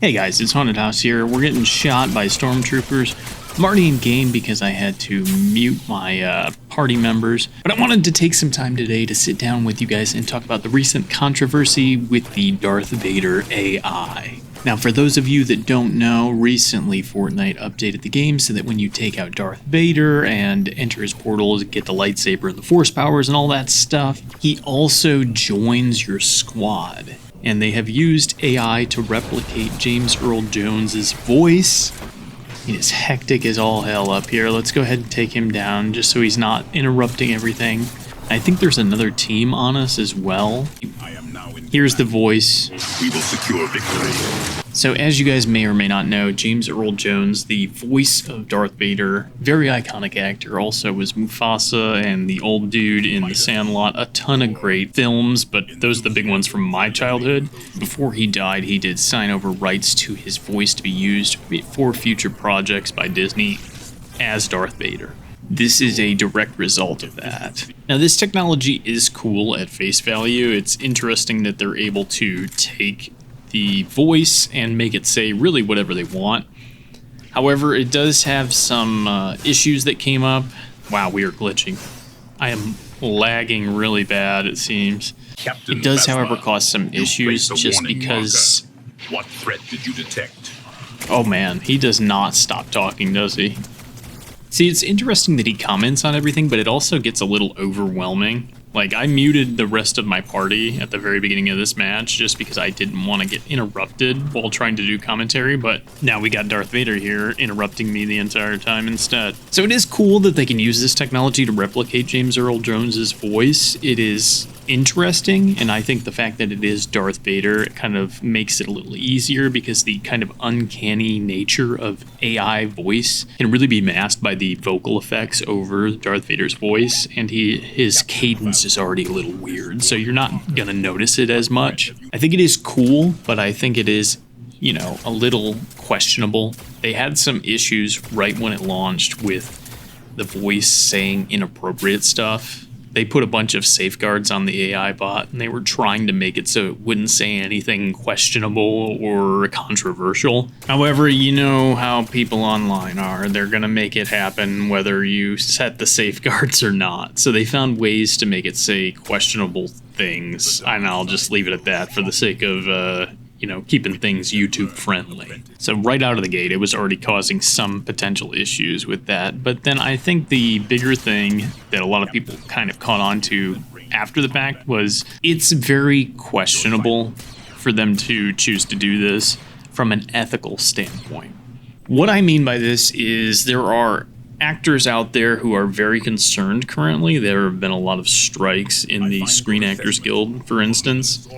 Hey guys, it's Haunted House here. We're getting shot by stormtroopers. I'm already in game because I had to mute my party members, but I wanted to take some time today to sit down with you guys and talk about the recent controversy with the Darth Vader AI. Now, for those of you that don't know, recently Fortnite updated the game so that when you take out Darth Vader and enter his portals, get the lightsaber and the force powers and all that stuff, he also joins your squad. And they have used AI to replicate James Earl Jones's voice. It is hectic as all hell up here. Let's go ahead and take him down just so he's not interrupting everything. I think there's another team on us as well. Here's the voice. We will secure victory. So as you guys may or may not know, James Earl Jones, the voice of Darth Vader, very iconic actor, also was Mufasa and the old dude in The Sandlot, a ton of great films, but those are the big ones from my childhood. Before he died, he did sign over rights to his voice to be used for future projects by Disney as Darth Vader. This is a direct result of that. Now, this technology is cool at face value. It's interesting that they're able to take the voice and make it say really whatever they want. However, it does have some issues that came up. Wow, we are glitching. I am lagging really bad, it seems. Captain It does, Phasma, however, cause some you issues placed a just warning because... marker. What threat did you detect? Oh man, he does not stop talking, does he? See, it's interesting that he comments on everything, but it also gets a little overwhelming. Like, I muted the rest of my party at the very beginning of this match just because I didn't want to get interrupted while trying to do commentary, but now we got Darth Vader here interrupting me the entire time instead. So it is cool that they can use this technology to replicate James Earl Jones's voice. It is interesting, and I think the fact that it is Darth Vader kind of makes it a little easier because the kind of uncanny nature of AI voice can really be masked by the vocal effects over Darth Vader's voice, and his cadence is already a little weird, so you're not gonna notice it as much. I think it is cool, but I think it is, you know, a little questionable. They had some issues right when it launched with the voice saying inappropriate stuff. They put a bunch of safeguards on the AI bot, and they were trying to make it so it wouldn't say anything questionable or controversial. However, you know how people online are. They're going to make it happen whether you set the safeguards or not. So they found ways to make it say questionable things, and I'll just leave it at that for the sake of, you know, keeping things YouTube friendly. So right out of the gate, it was already causing some potential issues with that. But then I think the bigger thing that a lot of people kind of caught on to after the fact was it's very questionable for them to choose to do this from an ethical standpoint. What I mean by this is there are actors out there who are very concerned currently. There have been a lot of strikes in the Screen Actors Guild, for instance,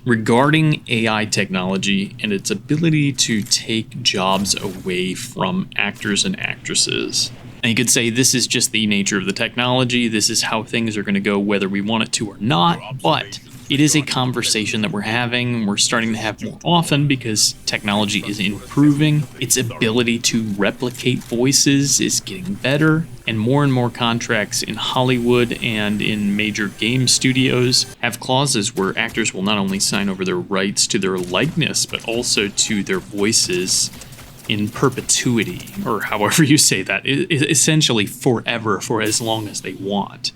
regarding AI technology and its ability to take jobs away from actors and actresses. And you could say this is just the nature of the technology, this is how things are going to go whether we want it to or not, but it is a conversation that we're having, we're starting to have more often because technology is improving, its ability to replicate voices is getting better, and more contracts in Hollywood and in major game studios have clauses where actors will not only sign over their rights to their likeness, but also to their voices in perpetuity, or however you say that, essentially forever, for as long as they want.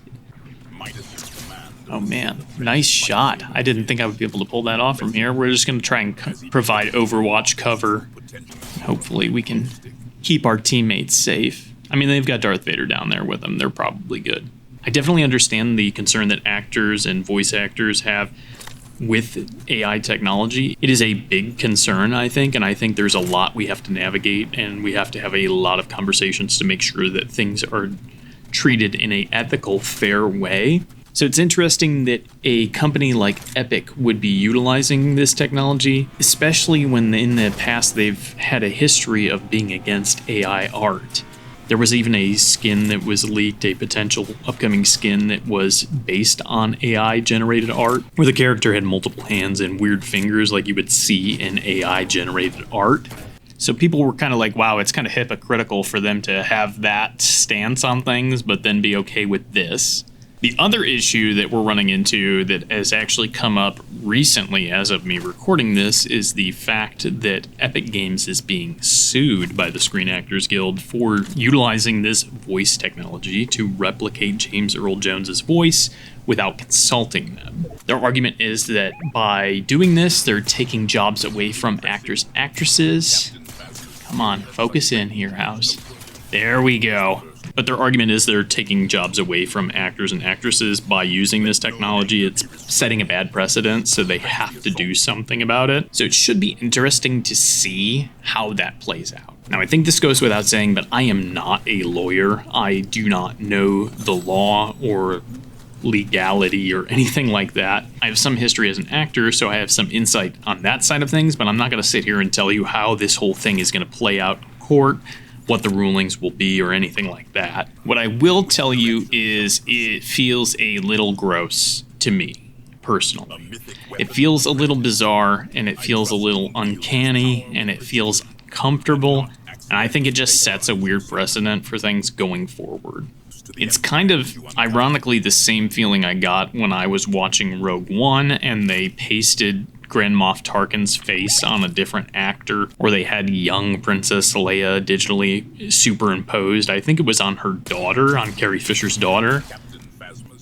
Oh man, nice shot. I didn't think I would be able to pull that off from here. We're just going to try and provide Overwatch cover. Hopefully we can keep our teammates safe. I mean, they've got Darth Vader down there with them. They're probably good. I definitely understand the concern that actors and voice actors have with AI technology. It is a big concern, I think, and I think there's a lot we have to navigate, and we have to have a lot of conversations to make sure that things are treated in an ethical, fair way. So it's interesting that a company like Epic would be utilizing this technology, especially when in the past they've had a history of being against AI art. There was even a skin that was leaked, a potential upcoming skin that was based on AI-generated art, where the character had multiple hands and weird fingers like you would see in AI-generated art. So people were kind of like, wow, it's kind of hypocritical for them to have that stance on things, but then be okay with this. The other issue that we're running into that has actually come up recently as of me recording this is the fact that Epic Games is being sued by the Screen Actors Guild for utilizing this voice technology to replicate James Earl Jones's voice without consulting them. Their argument is that by doing this, they're taking jobs away from actors, actresses. Come on, focus in here, House. There we go. But their argument is they're taking jobs away from actors and actresses by using this technology. It's setting a bad precedent, so they have to do something about it. So it should be interesting to see how that plays out. Now, I think this goes without saying, but I am not a lawyer. I do not know the law or legality or anything like that. I have some history as an actor, so I have some insight on that side of things, but I'm not going to sit here and tell you how this whole thing is going to play out in court, what the rulings will be, or anything like that. What I will tell you is it feels a little gross to me, personally. It feels a little bizarre, and it feels a little uncanny, and it feels uncomfortable, and I think it just sets a weird precedent for things going forward. It's kind of, ironically, the same feeling I got when I was watching Rogue One, and they pasted Grand Moff Tarkin's face on a different actor, or they had young Princess Leia digitally superimposed. I think it was on her daughter, on Carrie Fisher's daughter.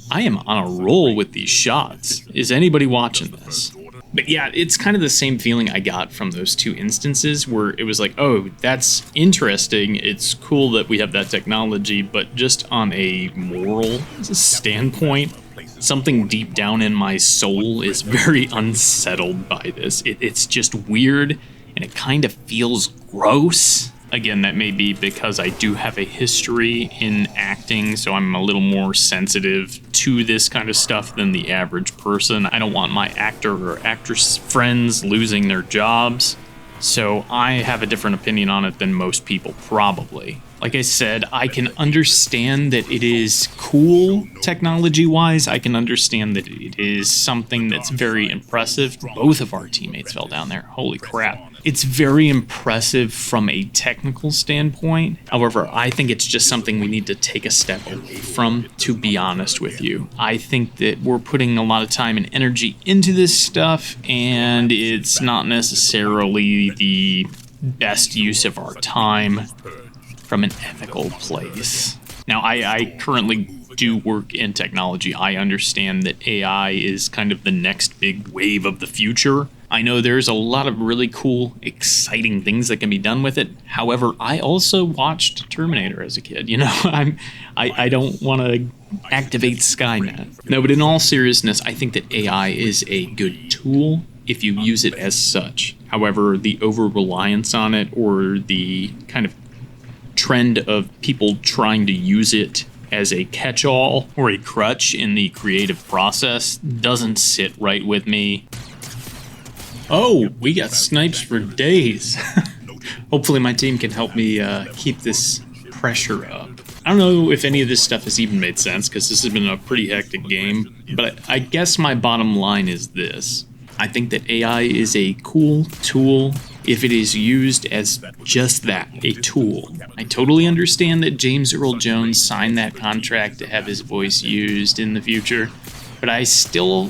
I am on a roll with these shots. Is anybody watching this? But yeah, it's kind of the same feeling I got from those two instances where it was like, oh, that's interesting. It's cool that we have that technology, but just on a moral standpoint, something deep down in my soul is very unsettled by this. It's just weird, and it kind of feels gross. Again, that may be because I do have a history in acting, so I'm a little more sensitive to this kind of stuff than the average person. I don't want my actor or actress friends losing their jobs, so I have a different opinion on it than most people probably. Like I said, I can understand that it is cool technology-wise. I can understand that it is something that's very impressive. Both of our teammates fell down there. Holy crap. It's very impressive from a technical standpoint. However, I think it's just something we need to take a step away from, to be honest with you. I think that we're putting a lot of time and energy into this stuff, and it's not necessarily the best use of our time from an ethical place. Now, I currently do work in technology. I understand that AI is kind of the next big wave of the future. I know there's a lot of really cool, exciting things that can be done with it. However, I also watched Terminator as a kid. You know, I don't want to activate Skynet. No, but in all seriousness, I think that AI is a good tool if you use it as such. However, the over-reliance on it, or the kind of trend of people trying to use it as a catch-all or a crutch in the creative process, doesn't sit right with me. Oh, we got snipes for days. Hopefully my team can help me keep this pressure up. I don't know if any of this stuff has even made sense, because this has been a pretty hectic game, but I guess my bottom line is this. I think that AI is a cool tool if it is used as just that, a tool. I totally understand that James Earl Jones signed that contract to have his voice used in the future, but I still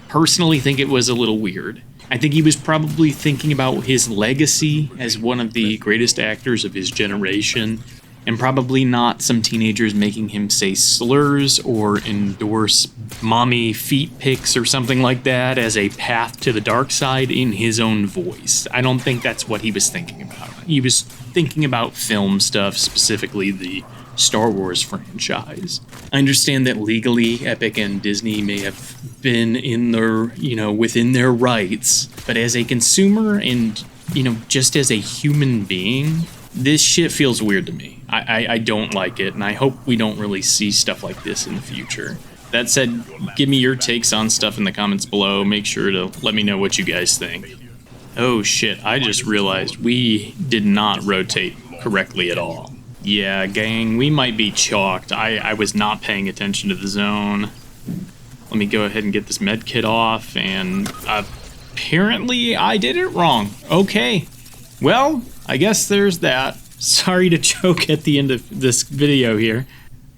personally think it was a little weird. I think he was probably thinking about his legacy as one of the greatest actors of his generation, and probably not some teenagers making him say slurs or endorse mommy feet pics or something like that as a path to the dark side in his own voice. I don't think that's what he was thinking about. He was thinking about film stuff, specifically the Star Wars franchise. I understand that legally Epic and Disney may have been in their, within their rights, but as a consumer and, just as a human being, this shit feels weird to me. I don't like it, and I hope we don't really see stuff like this in the future. That said, give me your takes on stuff in the comments below. Make sure to let me know what you guys think. Oh shit, I just realized we did not rotate correctly at all. Yeah, gang, we might be chalked. I was not paying attention to the zone. Let me go ahead and get this med kit off, and apparently I did it wrong. Okay, well, I guess there's that. Sorry to choke at the end of this video here.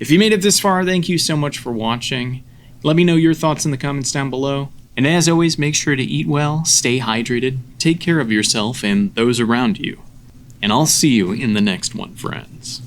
If you made it this far, thank you so much for watching. Let me know your thoughts in the comments down below. And as always, make sure to eat well, stay hydrated, take care of yourself and those around you. And I'll see you in the next one, friends.